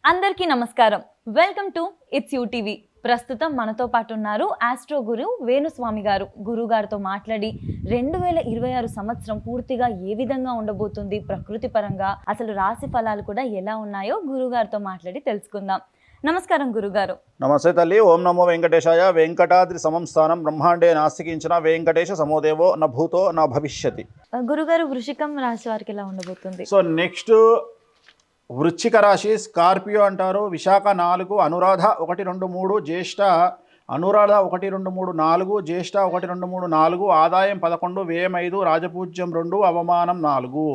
అందరికీ నమస్కారం. Welcome to it's UTV. ప్రస్తుతం మనతో పాటు ఉన్నారు ఆస్ట్రో గురు వేణుస్వామి గారు. గురుగారితో మాట్లాడి 2026 సంవత్సరం పూర్తిగా ఏ విధంగా ఉండబోతుంది, ప్రకృతి పరంగా అసలు రాశి ఫలాలు కూడా ఎలా ఉన్నాయో గురుగారితో మాట్లాడి తెలుసుకుందాం. నమస్కారం గురుగారు. నమస్తే తల్లి. ఓం నమో వెంకటేశాయ. వెంకటాద్రి సమం స్థానం బ్రహ్మాండే నాస్తికించిన వెంకటేశ సమోదేవో న భూతో న భవిష్యతి. గురుగారు, వృషికం రాశి వారికి ఎలా ఉండబోతుంది? సో నెక్స్ట్ వృశ్చిక రాశి, స్కార్పియో అంటారు. విశాఖ 4, అనురాధ 1, 2, 3, జ్యేష్ఠ అనురాధ 1, 2, 3, 4, జ్యేష్ఠ 1, 2, 3, 4, ఆదాయం 11, వ్యయం 5, రాజపూజ్యం 2, అవమానం 4.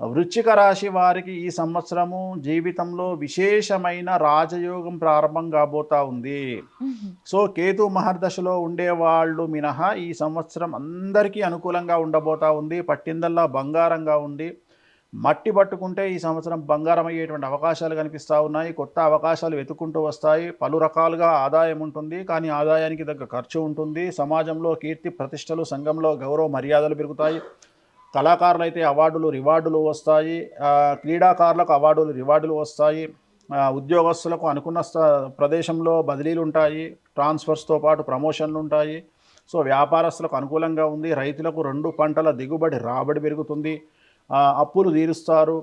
వృశ్చిక రాశి వారికి ఈ సంవత్సరము జీవితంలో విశేషమైన రాజయోగం ప్రారంభం కాబోతా ఉంది. సో కేతు మహర్దశలో ఉండేవాళ్ళు మినహా ఈ సంవత్సరం అందరికీ అనుకూలంగా ఉండబోతా ఉంది. పట్టిందల్లా బంగారంగా ఉంది. మట్టి పట్టుకుంటే ఈ సంవత్సరం బంగారం అయ్యేటువంటి అవకాశాలు కనిపిస్తూ ఉన్నాయి. కొత్త అవకాశాలు వెతుక్కుంటూ వస్తాయి. పలు రకాలుగా ఆదాయం ఉంటుంది, కానీ ఆదాయానికి తగ్గ ఖర్చు ఉంటుంది. సమాజంలో కీర్తి ప్రతిష్టలు, సంఘంలో గౌరవ మర్యాదలు పెరుగుతాయి. కళాకారులు అయితే అవార్డులు రివార్డులు వస్తాయి. క్రీడాకారులకు అవార్డులు రివార్డులు వస్తాయి. ఉద్యోగస్తులకు అనుకున్న ప్రదేశంలో బదిలీలు ఉంటాయి. ట్రాన్స్ఫర్స్తో పాటు ప్రమోషన్లు ఉంటాయి. సో వ్యాపారస్తులకు అనుకూలంగా ఉంది. రైతులకు 2 పంటల దిగుబడి రాబడి పెరుగుతుంది. అప్పులు తీరుస్తారు.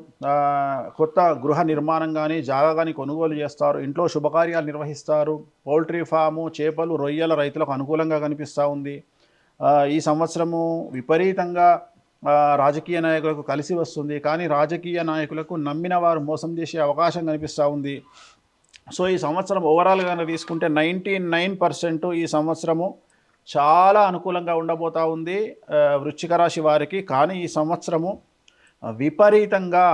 కొత్త గృహ నిర్మాణం కానీ జాగా కానీ కొనుగోలు చేస్తారు. ఇంట్లో శుభకార్యాలు నిర్వహిస్తారు. పౌల్ట్రీ ఫాము, చేపలు, రొయ్యల రైతులకు అనుకూలంగా కనిపిస్తూ ఉంది. ఈ సంవత్సరము విపరీతంగా రాజకీయ నాయకులకు కలిసి వస్తుంది, కానీ రాజకీయ నాయకులకు నమ్మిన వారు మోసం చేసే అవకాశం కనిపిస్తూ ఉంది. సో ఈ సంవత్సరం ఓవరాల్గా తీసుకుంటే 99% ఈ సంవత్సరము చాలా అనుకూలంగా ఉండబోతూ ఉంది వృశ్చిక రాశి వారికి. కానీ ఈ సంవత్సరము విపరీతంగా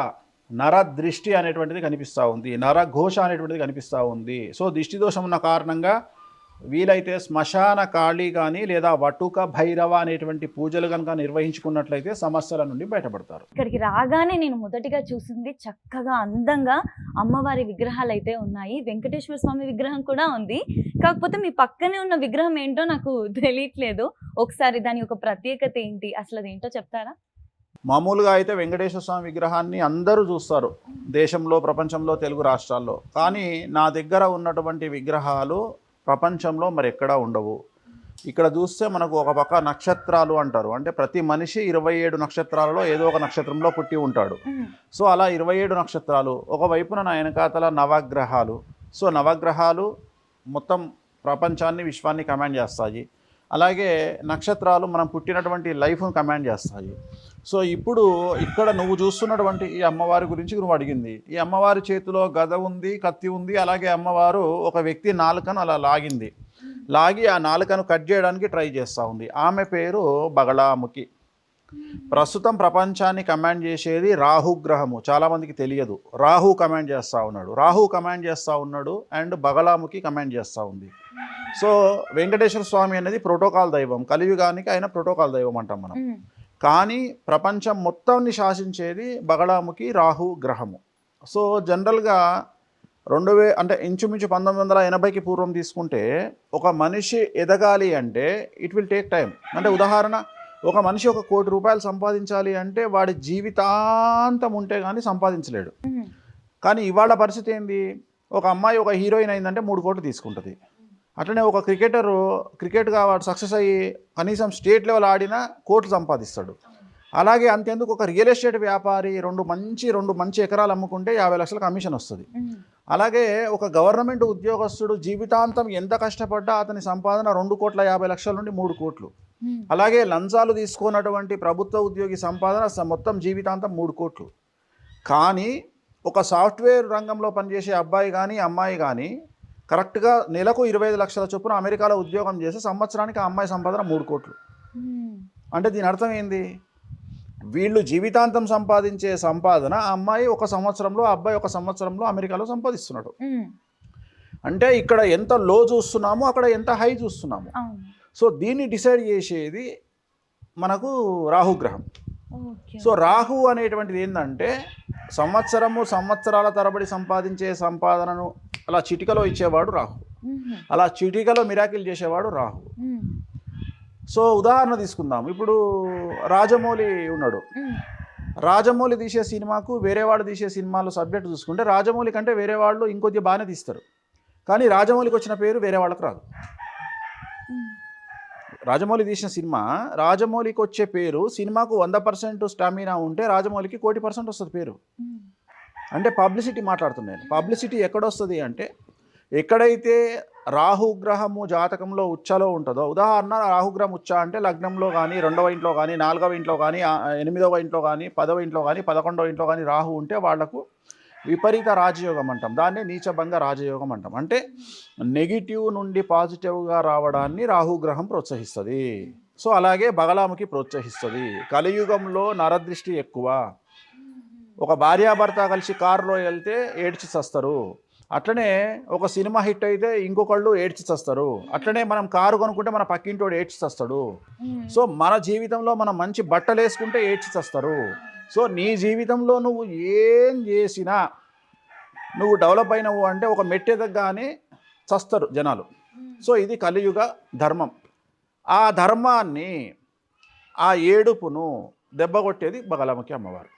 నరదృష్టి అనేటువంటిది కనిపిస్తూ ఉంది, నరఘోష అనేటువంటిది కనిపిస్తూ ఉంది. సో దిష్టి దోషం ఉన్న కారణంగా వీలైతే శ్మశాన కాళీ కానీ లేదా వటుక భైరవ అనేటువంటి పూజలు కనుక నిర్వహించుకున్నట్లయితే సమస్యల నుండి బయటపడతారు. ఇక్కడికి రాగానే నేను మొదటిగా చూసింది చక్కగా అందంగా అమ్మవారి విగ్రహాలు అయితే ఉన్నాయి. వెంకటేశ్వర స్వామి విగ్రహం కూడా ఉంది. కాకపోతే మీ పక్కనే ఉన్న విగ్రహం ఏంటో నాకు తెలియట్లేదు. ఒకసారి దాని యొక్క ప్రత్యేకత ఏంటి, అసలు అదేంటో చెప్తారా? మామూలుగా అయితే వెంకటేశ్వర స్వామి విగ్రహాన్ని అందరూ చూస్తారు దేశంలో, ప్రపంచంలో, తెలుగు రాష్ట్రాల్లో. కానీ నా దగ్గర ఉన్నటువంటి విగ్రహాలు ప్రపంచంలో మరి ఎక్కడా ఉండవు. ఇక్కడ చూస్తే మనకు ఒక పక్క నక్షత్రాలు అంటారు, అంటే ప్రతి మనిషి 27 నక్షత్రాలలో ఏదో ఒక నక్షత్రంలో పుట్టి ఉంటాడు. సో అలా 27 నక్షత్రాలు, ఒకవైపున నా వెనకాతల నవగ్రహాలు. సో నవగ్రహాలు మొత్తం ప్రపంచాన్ని, విశ్వాన్ని కమాండ్ చేస్తాయి. అలాగే నక్షత్రాలు మనం పుట్టినటువంటి లైఫ్ను కమాండ్ చేస్తాయి. సో ఇప్పుడు ఇక్కడ నువ్వు చూస్తున్నటువంటి ఈ అమ్మవారి గురించి నువ్వు అడిగింది. ఈ అమ్మవారి చేతిలో గద ఉంది, కత్తి ఉంది. అలాగే అమ్మవారు ఒక వ్యక్తి నాలుకను అలా లాగి ఆ నాలుకను కట్ చేయడానికి ట్రై చేస్తూ ఉంది. ఆమె పేరు బగళాముఖి. ప్రస్తుతం ప్రపంచాన్ని కమాండ్ చేసేది రాహుగ్రహము. చాలామందికి తెలియదు. రాహు కమాండ్ చేస్తూ ఉన్నాడు అండ్ బగళాముఖి కమాండ్ చేస్తూ ఉంది. సో వెంకటేశ్వర స్వామి అనేది ప్రోటోకాల్ దైవం, కలియుగానికి ఆయన ప్రోటోకాల్ దైవం అంటాం మనం. కానీ ప్రపంచం మొత్తాన్ని శాసించేది బగళాముఖి రాహు గ్రహము. సో జనరల్గా అంటే ఇంచుమించు 1980కి పూర్వం తీసుకుంటే ఒక మనిషి ఎదగాలి అంటే ఇట్ విల్ టేక్ టైం. అంటే ఉదాహరణ, ఒక మనిషి 1 కోటి రూపాయలు సంపాదించాలి అంటే వాడి జీవితాంతం ఉంటే కానీ సంపాదించలేడు. కానీ ఇవాళ పరిస్థితి ఏంది, ఒక అమ్మాయి ఒక హీరోయిన్ అయిందంటే 3 కోట్లు తీసుకుంటుంది. అట్లనే ఒక క్రికెట్గా వాడు సక్సెస్ అయ్యి కనీసం స్టేట్ లెవెల్ ఆడినా కోట్లు సంపాదిస్తాడు. అలాగే అంతేందుకు ఒక రియల్ ఎస్టేట్ వ్యాపారి 2 మంచి ఎకరాలు అమ్ముకుంటే 50 లక్షల కమిషన్ వస్తుంది. అలాగే ఒక గవర్నమెంట్ ఉద్యోగస్తుడు జీవితాంతం ఎంత కష్టపడ్డా అతని సంపాదన 2,50,00,000 నుండి 3 కోట్లు. అలాగే లంచాలు తీసుకున్నటువంటి ప్రభుత్వ ఉద్యోగి సంపాదన మొత్తం జీవితాంతం 3 కోట్లు. కానీ ఒక సాఫ్ట్వేర్ రంగంలో పనిచేసే అబ్బాయి కానీ అమ్మాయి కానీ కరెక్ట్గా నెలకు 25 లక్షల చొప్పున అమెరికాలో ఉద్యోగం చేసి సంవత్సరానికి ఆ అమ్మాయి సంపాదన 3 కోట్లు. అంటే దీని అర్థం ఏంది, వీళ్ళు జీవితాంతం సంపాదించే సంపాదన ఆ అమ్మాయి 1 సంవత్సరంలో, ఆ అబ్బాయి 1 సంవత్సరంలో అమెరికాలో సంపాదిస్తున్నాడు. అంటే ఇక్కడ ఎంత లో చూస్తున్నామో అక్కడ ఎంత హై చూస్తున్నాము. సో దీన్ని డిసైడ్ చేసేది మనకు రాహుగ్రహం. సో రాహు అనేటువంటిది ఏంటంటే సంవత్సరాల తరబడి సంపాదించే సంపాదనను అలా చిటికలో ఇచ్చేవాడు రాహు. అలా చిటికలో మిరాకిల్ చేసేవాడు రాహు. సో ఉదాహరణ తీసుకుందాం. ఇప్పుడు రాజమౌళి ఉన్నాడు. రాజమౌళి తీసే సినిమాకు వేరే వాళ్ళు తీసే సినిమాలు సబ్జెక్ట్ చూసుకుంటే రాజమౌళి కంటే వేరే వాళ్ళు ఇంకొద్ది బాగానే తీస్తారు, కానీ రాజమౌళికి వచ్చిన పేరు వేరే వాళ్ళకి రాదు. రాజమౌళి తీసిన సినిమా రాజమౌళికి వచ్చే పేరు, సినిమాకు 100% స్టామినా ఉంటే రాజమౌళికి 1,00,00,000% వస్తుంది పేరు. అంటే పబ్లిసిటీ మాట్లాడుతున్నాను. పబ్లిసిటీ ఎక్కడొస్తుంది అంటే ఎక్కడైతే రాహుగ్రహము జాతకంలో ఉచ్చలో ఉంటుందో, ఉదాహరణ రాహుగ్రహం ఉచ్చ అంటే లగ్నంలో కానీ 2వ ఇంట్లో కానీ 4వ ఇంట్లో కానీ 8వ ఇంట్లో కానీ 10వ ఇంట్లో కానీ 11వ ఇంట్లో కానీ రాహు ఉంటే వాళ్లకు విపరీత రాజయోగం అంటాం, దాన్ని నీచభంగ రాజయోగం అంటాం. అంటే నెగిటివ్ నుండి పాజిటివ్గా రావడాన్ని రాహుగ్రహం ప్రోత్సహిస్తుంది. సో అలాగే బగలాముఖి ప్రోత్సహిస్తుంది. కలియుగంలో నరదృష్టి ఎక్కువ. ఒక భార్యాభర్త కలిసి కారులో వెళ్తే ఏడ్చి చస్తారు, అట్లనే ఒక సినిమా హిట్ అయితే ఇంకొకళ్ళు ఏడ్చి చస్తారు, అట్లనే మనం కారు కొనుక్కుంటే మన పక్కింటోడు ఏడ్చి చస్తాడు. సో మన జీవితంలో మనం మంచి బట్టలు వేసుకుంటే ఏడ్చి చస్తారు. సో నీ జీవితంలో నువ్వు ఏం చేసినా నువ్వు డెవలప్ అయినవు అంటే ఒక మెట్టెదగ్గానే చస్తారు జనాలు. సో ఇది కలియుగ ధర్మం. ఆ ధర్మాన్ని, ఆ ఏడుపును దెబ్బకొట్టేది బగలాముఖి అమ్మవారు.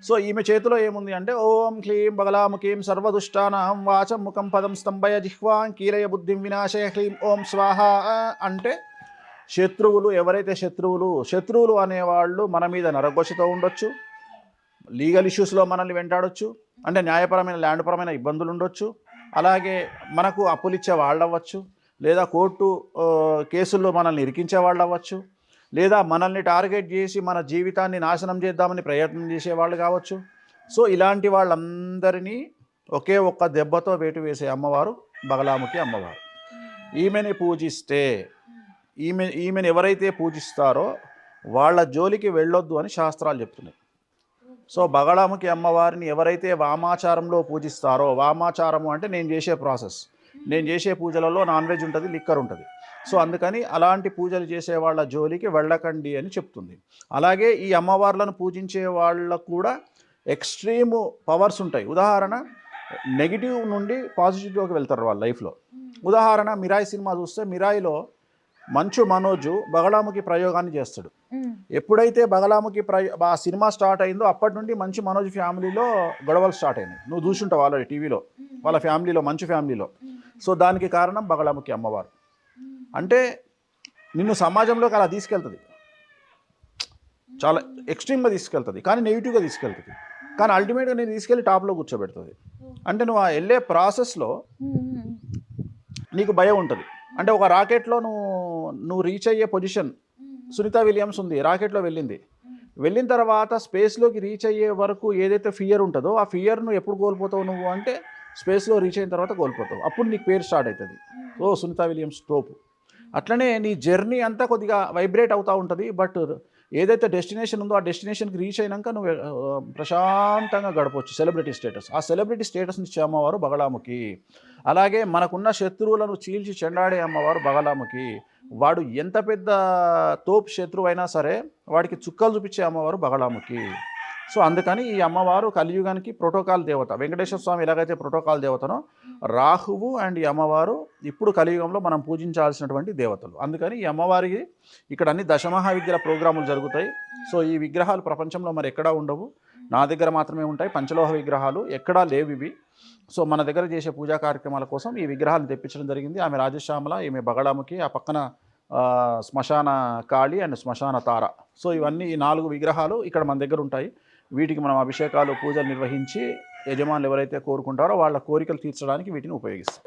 సో ఈమె చేతిలో ఏముంది అంటే ఓం క్లీం బగలాముఖీం సర్వదుష్టానాం వాచం ముఖం పదం స్తంభయ జిహ్వాం కీలయ బుద్ధిం వినాశయ క్లీం ఓం స్వాహ అంటే శత్రువులు, ఎవరైతే శత్రువులు అనేవాళ్ళు మన మీద నరఘోషతో ఉండొచ్చు, లీగల్ ఇష్యూస్లో మనల్ని వెంటాడొచ్చు, అంటే న్యాయపరమైన ల్యాండ్పరమైన ఇబ్బందులు ఉండొచ్చు, అలాగే మనకు అప్పులిచ్చే వాళ్ళు అవ్వచ్చు, లేదా కోర్టు కేసుల్లో మనల్ని ఇరికించే వాళ్ళు అవ్వచ్చు, లేదా మనల్ని టార్గెట్ చేసి మన జీవితాన్ని నాశనం చేద్దామని ప్రయత్నం చేసేవాళ్ళు కావచ్చు. సో ఇలాంటి వాళ్ళందరినీ ఒకే ఒక్క దెబ్బతో వేటు వేసే అమ్మవారు బగలాముఖి అమ్మవారు. ఈమెని పూజిస్తే, ఈమెను ఎవరైతే పూజిస్తారో వాళ్ళ జోలికి వెళ్ళొద్దు అని శాస్త్రాలు చెప్తున్నాయి. సో బగలాముఖి అమ్మవారిని ఎవరైతే వామాచారంలో పూజిస్తారో, వామాచారము అంటే నేను చేసే ప్రాసెస్, నేను చేసే పూజలలో నాన్ వెజ్ ఉంటుంది, లిక్కర్ ఉంటుంది. సో అందుకని అలాంటి పూజలు చేసే వాళ్ళ జోలికి వెళ్ళకండి అని చెప్తుంది. అలాగే ఈ అమ్మవార్లను పూజించే వాళ్ళకు కూడా ఎక్స్ట్రీమ్ పవర్స్ ఉంటాయి. ఉదాహరణ నెగిటివ్ నుండి పాజిటివ్లోకి వెళ్తారు వాళ్ళ లైఫ్లో. ఉదాహరణ మిరాయి సినిమా చూస్తే మిరాయిలో మంచు మనోజు బగలాముఖి ప్రయోగాన్ని చేస్తాడు. ఎప్పుడైతే బగలాముఖి ఆ సినిమా స్టార్ట్ అయిందో అప్పటి నుండి మంచు మనోజ్ ఫ్యామిలీలో గొడవలు స్టార్ట్ అయినాయి. నువ్వు చూసుంటావు ఆల్రెడీ టీవీలో, వాళ్ళ ఫ్యామిలీలో, మంచు ఫ్యామిలీలో. సో దానికి కారణం బగలాముఖి అమ్మవారు. అంటే నిన్ను సమాజంలోకి అలా తీసుకెళ్తుంది, చాలా ఎక్స్ట్రీమ్గా తీసుకెళ్తుంది, కానీ నెగిటివ్గా తీసుకెళ్తుంది, కానీ అల్టిమేట్గా నేను తీసుకెళ్ళి టాప్లో కూర్చోబెడుతుంది. అంటే నువ్వు ఆ వెళ్ళే ప్రాసెస్లో నీకు భయం ఉంటుంది. అంటే ఒక రాకెట్లో నువ్వు రీచ్ అయ్యే పొజిషన్, సునీత విలియమ్స్ ఉంది, రాకెట్లో వెళ్ళిన తర్వాత స్పేస్లోకి రీచ్ అయ్యే వరకు ఏదైతే ఫియర్ ఉంటుందో ఆ ఫియర్ను ఎప్పుడు కోల్పోతావు నువ్వు అంటే స్పేస్లో రీచ్ అయిన తర్వాత కోల్పోతావు. అప్పుడు నీకు పేరు స్టార్ట్ అవుతుంది, ఓ సునీత విలియమ్స్ తోపు. అట్లనే నీ జర్నీ అంతా కొద్దిగా వైబ్రేట్ అవుతూ ఉంటుంది. బట్ ఏదైతే డెస్టినేషన్ ఉందో ఆ డెస్టినేషన్కి రీచ్ అయినాక నువ్వు ప్రశాంతంగా గడపవచ్చు. సెలబ్రిటీ స్టేటస్, ఆ సెలబ్రిటీ స్టేటస్ని ఇచ్చే అమ్మవారు బగలాముఖి. అలాగే మనకున్న శత్రువులను చీల్చి చెండాడే అమ్మవారు బగలాముఖి. వాడు ఎంత పెద్ద తోపు శత్రువు అయినా సరే వాడికి చుక్కలు చూపించే అమ్మవారు బగలాముఖి. సో అందుకని ఈ అమ్మవారు కలియుగానికి ప్రోటోకాల్ దేవత. వెంకటేశ్వర స్వామి ఎలాగైతే ప్రోటోకాల్ దేవతనో రాహువు అండ్ ఈ అమ్మవారు ఇప్పుడు కలియుగంలో మనం పూజించాల్సినటువంటి దేవతలు. అందుకని ఈ అమ్మవారికి ఇక్కడ అన్ని దశమహావిద్యల ప్రోగ్రాములు జరుగుతాయి. సో ఈ విగ్రహాలు ప్రపంచంలో మరి ఎక్కడా ఉండవు, నా దగ్గర మాత్రమే ఉంటాయి. పంచలోహ విగ్రహాలు ఎక్కడా లేవు ఇవి. సో మన దగ్గర చేసే పూజా కార్యక్రమాల కోసం ఈ విగ్రహాలను తెప్పించడం జరిగింది. ఆమె రాజశ్యామల, ఈమె బగలాముఖి, ఆ పక్కన శ్మశాన కాళి అండ్ శ్మశాన తార. సో ఇవన్నీ ఈ 4 విగ్రహాలు ఇక్కడ మన దగ్గర ఉంటాయి. వీటికి మనం అభిషేకాలు, పూజలు నిర్వహించి యజమానులు ఎవరైతే కోరుకుంటారో వాళ్ళ కోరికలు తీర్చడానికి వీటిని ఉపయోగిస్తాం.